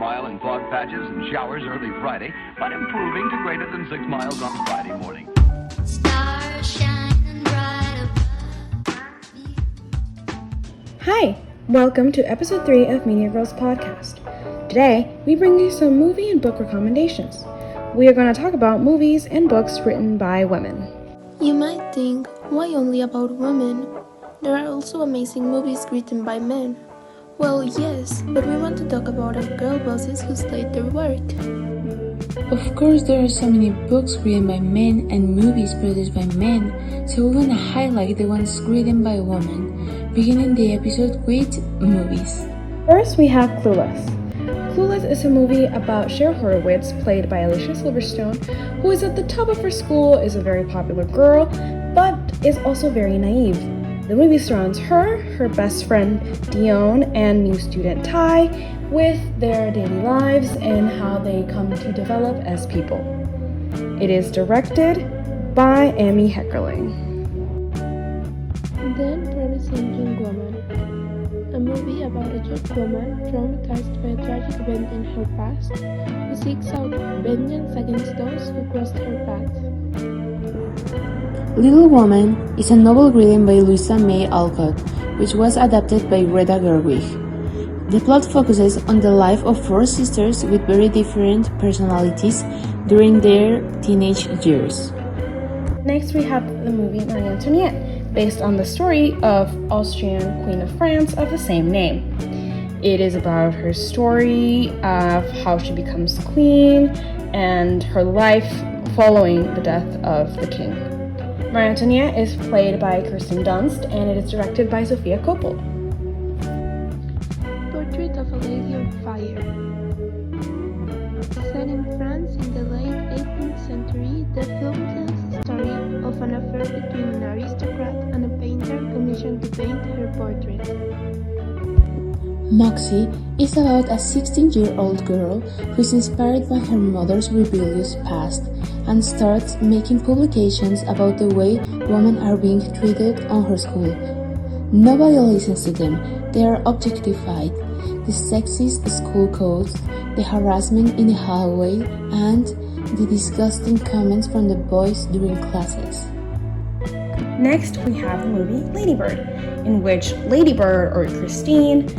mile in fog patches and showers early Friday, but improving to greater than 6 miles on Friday morning. Stars shining bright above me. Hi, welcome to episode 3 of mediagirlz podcast. Today, we bring you some movie and book recommendations. We are going to talk about movies and books written by women. You might think, why only about women? There are also amazing movies written by men. Well, yes, but we want to talk about our girl bosses who state their work. Of course, there are so many books written by men and movies produced by men, so we want to highlight the ones written by women, beginning the episode with movies. First, we have Clueless. Clueless is a movie about Cheryl Horowitz, played by Alicia Silverstone, who is at the top of her school, is a very popular girl, but is also very naive. The movie surrounds her best friend Dion, and new student Ty, with their daily lives and how they come to develop as people. It is directed by Amy Heckerling. Then Promising Young Woman, a movie about a young woman traumatized by a tragic event in her past who seeks out vengeance against those who crossed her path. Little Woman is a novel written by Louisa May Alcott, which was adapted by Greta Gerwig. The plot focuses on the life of 4 sisters with very different personalities during their teenage years. Next, we have the movie Marie Antoinette, based on the story of Austrian Queen of France of the same name. It is about her story of how she becomes queen and her life following the death of the king. Marie Antoinette is played by Kirsten Dunst, and it is directed by Sofia Coppola. Portrait of a Lady on Fire. Set in France in the late 18th century, the film tells the story of an affair between an aristocrat and a painter commissioned to paint her portrait. Moxie is about a 16-year-old girl who is inspired by her mother's rebellious past and starts making publications about the way women are being treated on her school. Nobody listens to them, they are objectified, the sexist school codes, the harassment in the hallway, and the disgusting comments from the boys during classes. Next, we have the movie Lady Bird, in which Lady Bird, or Christine,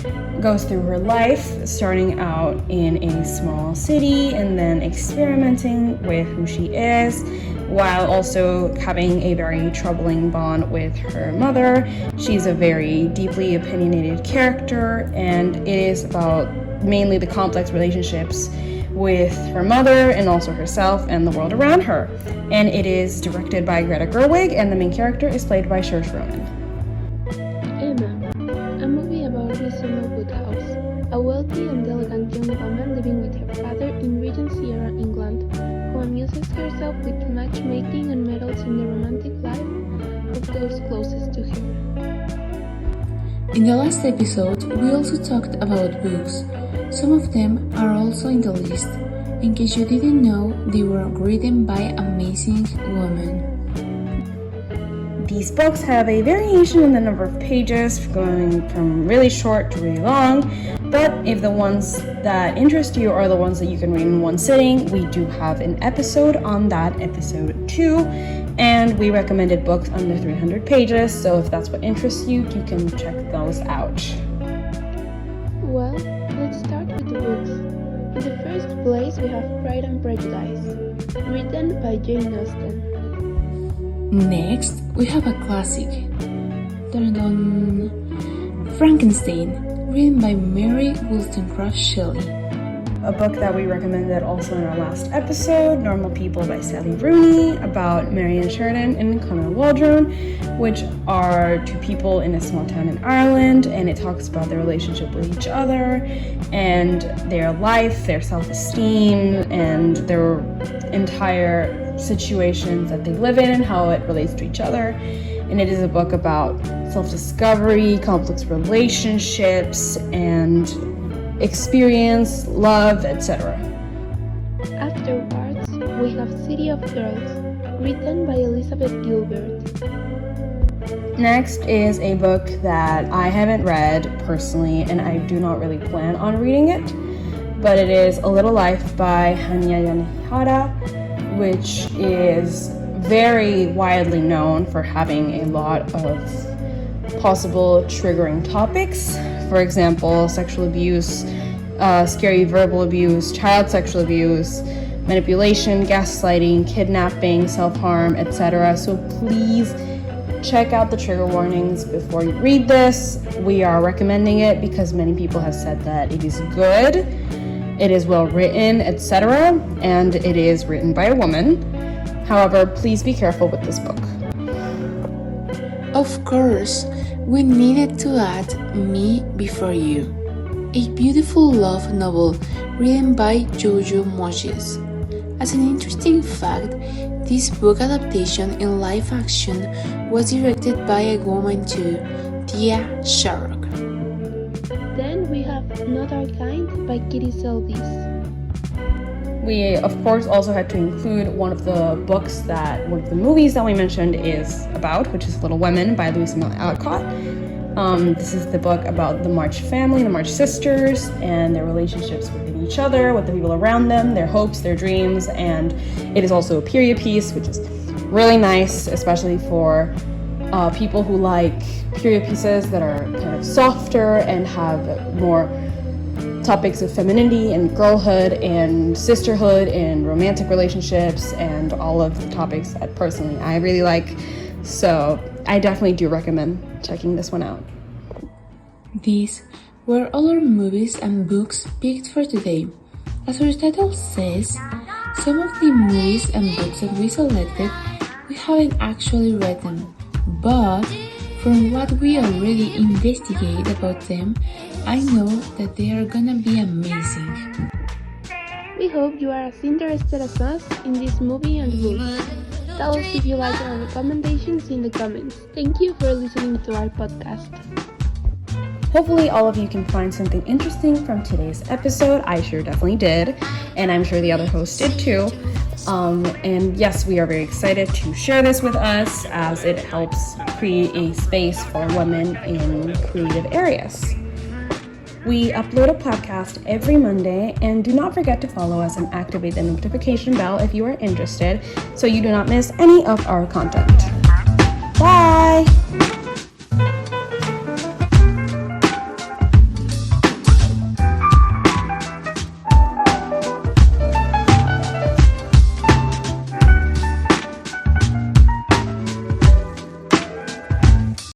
goes through her life, starting out in a small city and then experimenting with who she is, while also having a very troubling bond with her mother. She's a very deeply opinionated character, and it is about mainly the complex relationships with her mother and also herself and the world around her. And it is directed by Greta Gerwig, and the main character is played by Saoirse Ronan. Emma, a movie about Rizoma Woodhouse, a wealthy and elegant young woman living with her father in Regency era England, who amuses herself with matchmaking and meddles in the romantic life of those closest to her. In the last episode, we also talked about books. Some of them are also in the list. In case you didn't know, they were written by amazing women. These books have a variation in the number of pages, going from really short to really long, but if the ones that interest you are the ones that you can read in one sitting, we do have an episode on that, episode 2, and we recommended books under 300 pages, so if that's what interests you, you can check those out. Well, let's start with the books. In the first place, we have Pride and Prejudice, written by Jane Austen. Next, we have a classic. Frankenstein, written by Mary Wollstonecraft Shelley. A book that we recommended also in our last episode, Normal People by Sally Rooney, about Marion Sheridan and Connor Waldron, which are 2 people in a small town in Ireland, and it talks about their relationship with each other and their life, their self-esteem, and their entire situations that they live in and how it relates to each other. And it is a book about self-discovery, complex relationships, and experience, love, etc. Afterwards, we have City of Girls, written by Elizabeth Gilbert. Next is a book that I haven't read personally, and I do not really plan on reading it. but it is A Little Life by Hanya Yanahijara, which is very widely known for having a lot of possible triggering topics. For example, sexual abuse, scary verbal abuse, child sexual abuse, manipulation, gaslighting, kidnapping, self-harm, etc. So please check out the trigger warnings before you read this. We are recommending it because many people have said that it is good, it is well written, etc., and it is written by a woman. However, please be careful with this book. Of course, we needed to add Me Before You, a beautiful love novel written by Jojo Moyes. As an interesting fact, this book adaptation in live action was directed by a woman too, Yanahijara. Then we have Not Our Kind by Zeldis. We, of course, also had to include one of the movies that we mentioned is about, which is Little Women by Louisa and Alcott. This is the book about the March family, the March sisters, and their relationships within each other, with the people around them, their hopes, their dreams, and it is also a period piece, which is really nice, especially for people who like period pieces that are kind of softer and have more topics of femininity and girlhood and sisterhood and romantic relationships and all of the topics that personally I really like. So I definitely do recommend checking this one out. These were all our movies and books picked for today. As our title says, some of the movies and books that we selected we haven't actually read them, but from what we already investigate about them, I know that they are gonna be amazing. We hope you are as interested as us in this movie and book. Tell us if you like our recommendations in the comments. Thank you for listening to our podcast. Hopefully all of you can find something interesting from today's episode. I sure definitely did, and I'm sure the other hosts did too. And yes, we are very excited to share this with us as it helps create a space for women in creative areas. We upload a podcast every Monday, and do not forget to follow us and activate the notification bell if you are interested so you do not miss any of our content. Bye!